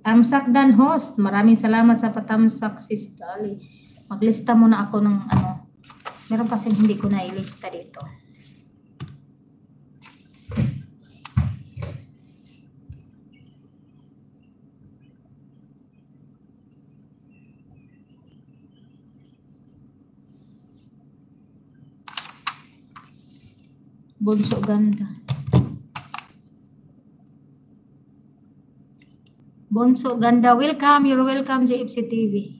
Tamsak dan host. Maraming salamat sa patamsak, sis Dali. Maglista muna ako ng ano. Meron kasi hindi ko na ilista dito. Bunso ganda. Bunso ganda. Welcome. You're welcome, JFC TV.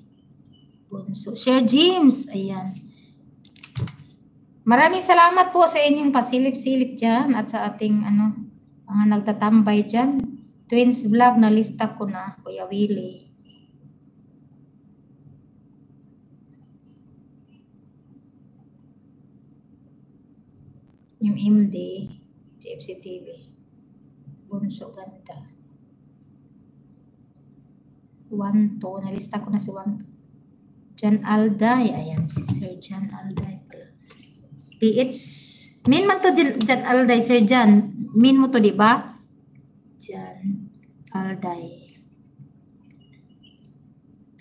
Bunso. Share James. Ayan. Maraming salamat po sa inyong pasilip-silip dyan at sa ating ano, mga nagtatambay dyan. Twins vlog na lista ko na, Kuya Willie. Yung MD, JFC TV. Bunso ganda. 1-2. Nalista ko na si 1-2. Jan Alday. Ayan, si Sir Jan Alday pala. PH. Min man to Jan Alday, Sir Jan. Min mo to, di ba? Jan Alday.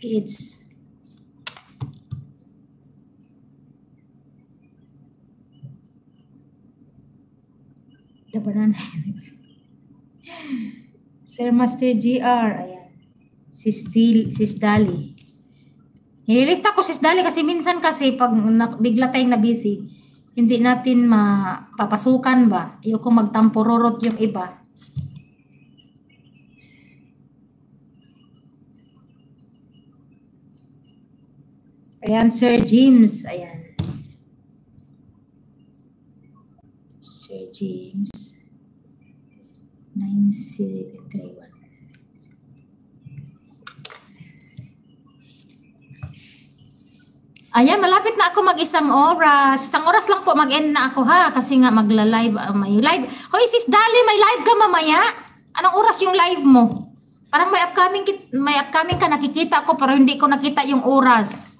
PH. Dabanan. Sir Master GR. Ayan. Sis Dali. Nililista ko Sis Dali kasi minsan kasi pag bigla tayong na busy, hindi natin mapapasukan ba? Ayoko magtampururot yung iba. Ayan, Sir James. Ayan. Sir James. 9731. Ayan, malapit na ako mag-isang oras. Isang oras lang po mag-end na ako ha. Kasi nga magla-live. May live. Hoy, Sis Dali, may live ka mamaya? Anong oras yung live mo? Parang may upcoming ka. Nakikita ko pero hindi ko nakita yung oras.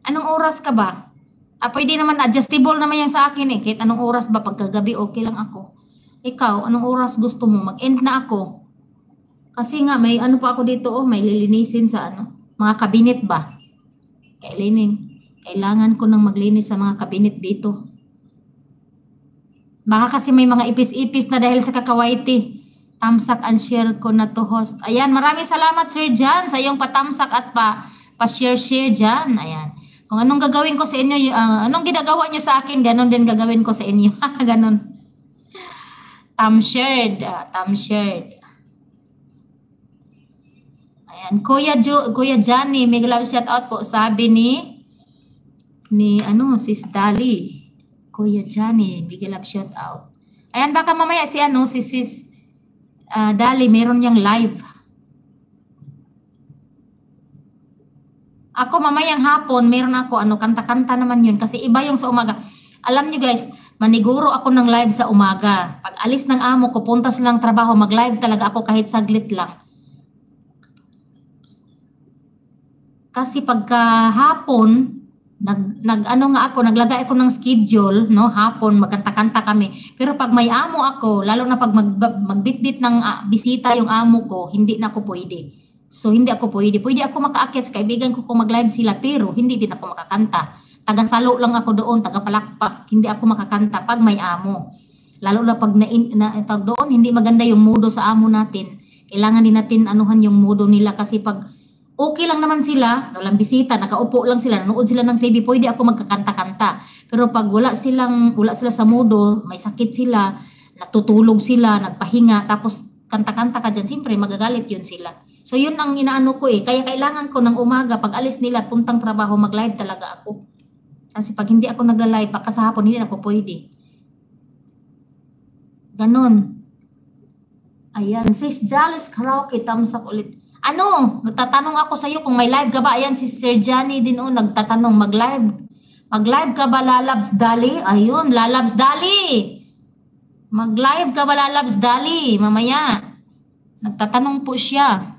Anong oras ka ba? Pwede naman, adjustable naman yan sa akin eh. Kahit anong oras ba, pagkagabi, okay lang ako. Ikaw, anong oras gusto mo? Mag-end na ako. Kasi nga, may ano pa ako dito, may lilinisin sa mga kabinet ba? Kailangan ko nang maglinis sa mga kabinet dito. Baka kasi may mga ipis-ipis na dahil sa kakawaiti. Tamsak and share ko na to host. Ayan, maraming salamat Sir Jan sa iyong patamsak at pa-share dyan. Ayan. Kung anong gagawin ko sa inyo, anong ginagawa niyo sa akin, ganon din gagawin ko sa inyo. Ganon. Tam-shared. Ayan. Kuya Johnny, may love shout out po. Sabi ni Sis Dali. Kuya Johnny, big love shout out. Ayan, baka mamaya si Sis Dali, meron niyang live. Ako mamayang hapon, meron ako, kanta-kanta naman yun. Kasi iba yung sa umaga. Alam nyo guys, maniguro ako ng live sa umaga. Pag alis ng amo ko, punta silang trabaho, mag-live talaga ako kahit saglit lang. Kasi pagka hapon, naglagay ako ng schedule, no? Hapon, magkanta-kanta kami. Pero pag may amo ako, lalo na pag magbitbit ng bisita yung amo ko, hindi na ako pwede. So, hindi ako pwede. Pwede ako makaakyat sa kaibigan ko kung mag-live sila, pero hindi din ako makakanta. Taga-salo lang ako doon, taga-palakpak. Hindi ako makakanta pag may amo. Lalo na pag doon, hindi maganda yung modo sa amo natin. Kailangan din natin anuhan yung modo nila kasi pag okay lang naman sila, walang bisita, nakaupo lang sila, nanood sila ng TV, pwede ako magkakanta-kanta. Pero pag wala sila sa modo, may sakit sila, natutulog sila, nagpahinga, tapos kanta-kanta ka dyan, siyempre magagalit yun sila. So yun ang inaano ko eh. Kaya kailangan ko ng umaga, pag alis nila, puntang trabaho, mag-live talaga ako. Kasi pag hindi ako nagla-live, baka sa hapon hindi ako pwede. Ganon. Ayan. Sis Jalice Karaoke, thumbs up ulit. Nagtatanong ako sa iyo kung may live ka ba? Ayan, si Sir Johnny din nagtatanong, mag-live. Mag-live ka ba, Lalabs Dali? Ayun, Lalabs Dali. Mag-live ka ba, Lalabs Dali? Mamaya. Nagtatanong po siya.